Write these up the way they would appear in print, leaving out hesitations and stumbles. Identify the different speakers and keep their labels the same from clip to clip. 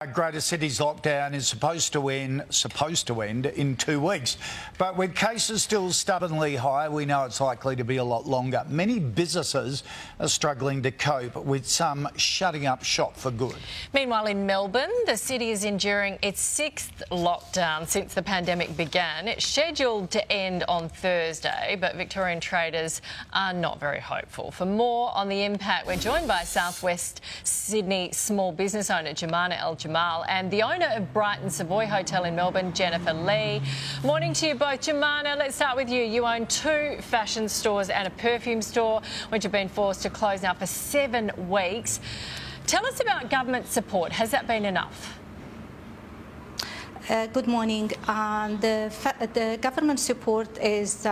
Speaker 1: Greater Sydney's lockdown is supposed to end in 2 weeks. But with cases still stubbornly high, we know it's likely to be a lot longer. Many businesses are struggling to cope, with some shutting up shop for good.
Speaker 2: Meanwhile, in Melbourne, the city is enduring its 6th lockdown since the pandemic began. It's scheduled to end on Thursday, but Victorian traders are not very hopeful. For more on the impact, we're joined by South West Sydney small business owner Jemana El-Jamal and the owner of Brighton Savoy Hotel in Melbourne, Jennifer Lee. Morning to you both. Jemana, let's start with you. You own 2 fashion stores and a perfume store, which have been forced to close now for 7 weeks. Tell us about government support. Has that been enough?
Speaker 3: Good morning. The government support is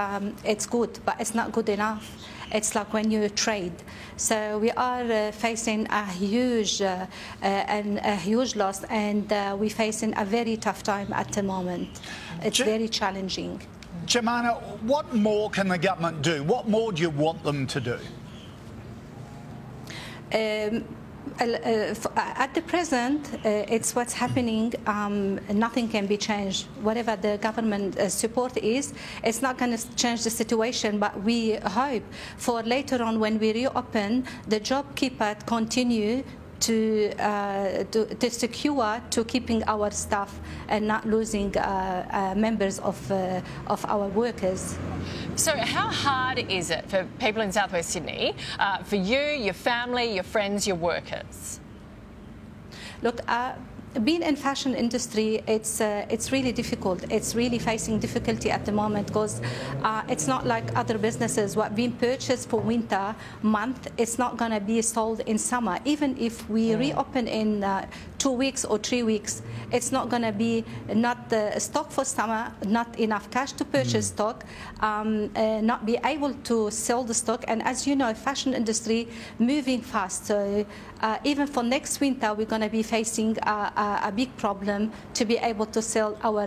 Speaker 3: it's good, but it's not good enough. It's like when you trade. So we are facing a huge loss, and we're facing a very tough time at the moment. It's very challenging.
Speaker 1: Jemana, what more can the government do? What more do you want them to do?
Speaker 3: At the present, it's what's happening. Nothing can be changed. Whatever the government support is, it's not going to change the situation. But we hope for later on, when we reopen, the JobKeeper continue to secure to keeping our staff and not losing members of our workers.
Speaker 2: So how hard is it for people in South West Sydney, for you, your family, your friends, your workers?
Speaker 3: Look, being in fashion industry, it's really difficult. It's really facing difficulty at the moment, because it's not like other businesses. What being purchased for winter month, it's not going to be sold in summer. Even if we reopen in 2 weeks or 3 weeks, it's not going to be stock for summer, not enough cash to purchase stock, not be able to sell the stock. And as you know, fashion industry moving fast. So even for next winter, we're going to be facing a big problem to be able to sell our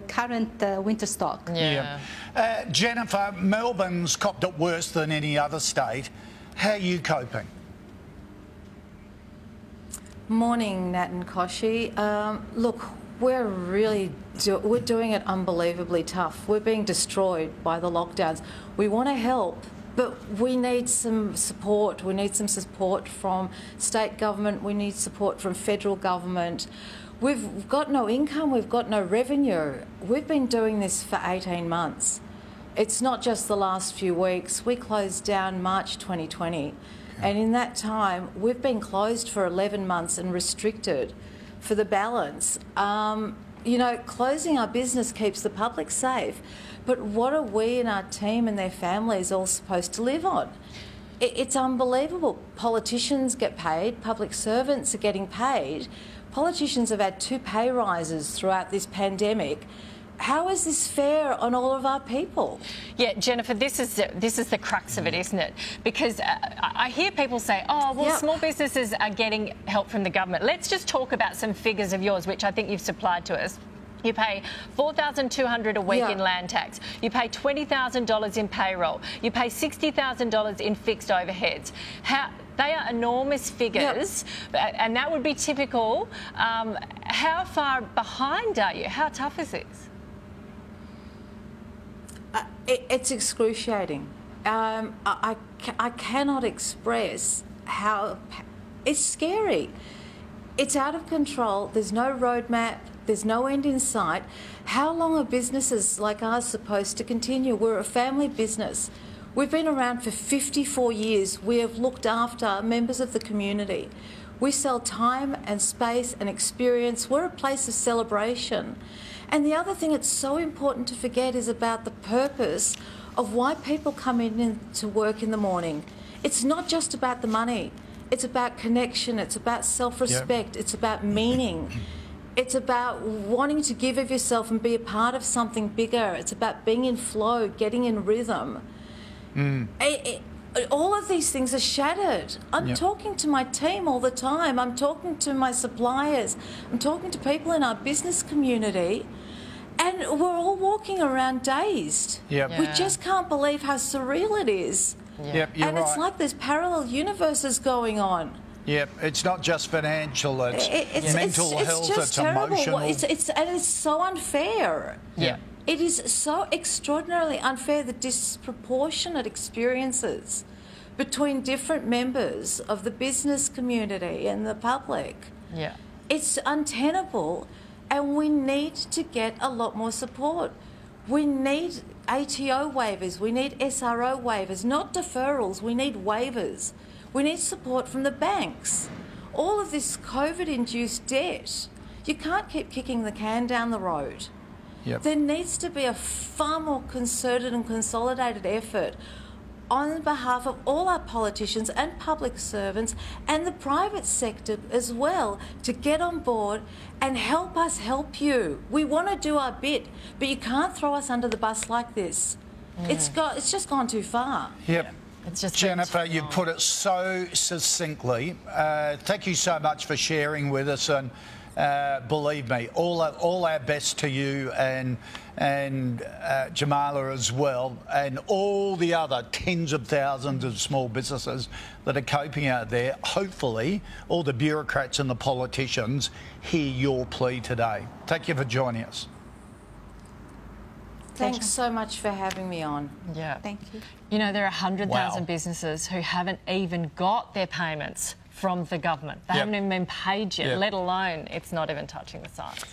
Speaker 3: current winter stock.
Speaker 2: Yeah.
Speaker 1: Jennifer, Melbourne's copped it worse than any other state. How are you coping?
Speaker 4: Morning, Nat and Kochie. Look, we're doing it unbelievably tough. We're being destroyed by the lockdowns. We want to help, but we need some support. We need some support from state government. We need support from federal government. We've got no income. We've got no revenue. We've been doing this for 18 months. It's not just the last few weeks. We closed down March 2020. And in that time, we've been closed for 11 months and restricted for the balance. You know, closing our business keeps the public safe, but what are we and our team and their families all supposed to live on? It's unbelievable. Politicians get paid, public servants are getting paid. Politicians have had 2 pay rises throughout this pandemic. How is this fair on all of our people?
Speaker 2: Yeah, Jennifer, this is the crux of it, isn't it? Because I hear people say, oh, well, small businesses are getting help from the government. Let's just talk about some figures of yours, which I think you've supplied to us. You pay $4,200 a week in land tax. You pay $20,000 in payroll. You pay $60,000 in fixed overheads. They are enormous figures, and that would be typical. How far behind are you? How tough is this?
Speaker 4: It's excruciating. I cannot express how... It's scary. It's out of control. There's no roadmap. There's no end in sight. How long are businesses like ours supposed to continue? We're a family business. We've been around for 54 years. We have looked after members of the community. We sell time and space and experience. We're a place of celebration. And the other thing it's so important to forget is about the purpose of why people come in to work in the morning. It's not just about the money. It's about connection. It's about self-respect. It's about meaning. It's about wanting to give of yourself and be a part of something bigger. It's about being in flow, getting in rhythm. All of these things are shattered. I'm talking to my team all the time. I'm talking to my suppliers. I'm talking to people in our business community. And we're all walking around dazed. We just can't believe how surreal it is.
Speaker 1: You're
Speaker 4: and it's
Speaker 1: right.
Speaker 4: like there's parallel universes going on.
Speaker 1: Yep, it's not just financial, it's mental health,
Speaker 4: just
Speaker 1: it's
Speaker 4: terrible.
Speaker 1: emotional.
Speaker 4: And it's so unfair.
Speaker 2: Yeah.
Speaker 4: It is so extraordinarily unfair, the disproportionate experiences between different members of the business community and the public.
Speaker 2: Yeah.
Speaker 4: It's untenable, and we need to get a lot more support. We need ATO waivers, we need SRO waivers, not deferrals, we need waivers. We need support from the banks. All of this COVID-induced debt, you can't keep kicking the can down the road.
Speaker 1: Yep.
Speaker 4: There needs to be a far more concerted and consolidated effort on behalf of all our politicians and public servants and the private sector as well to get on board and help us help you. We want to do our bit, but you can't throw us under the bus like this. It's just gone too far.
Speaker 1: Yep.
Speaker 2: It's just
Speaker 1: Jennifer, you put it so succinctly. Thank you so much for sharing with us, and believe me, all our best to you and Jamala as well, and all the other tens of thousands of small businesses that are coping out there. Hopefully, all the bureaucrats and the politicians hear your plea today. Thank you for joining us.
Speaker 4: Thanks so much for having me on.
Speaker 2: Yeah.
Speaker 3: Thank you.
Speaker 2: You know, there are 100,000
Speaker 1: Wow.
Speaker 2: businesses who haven't even got their payments from the government. They haven't even been paid yet, let alone it's not even touching the sites.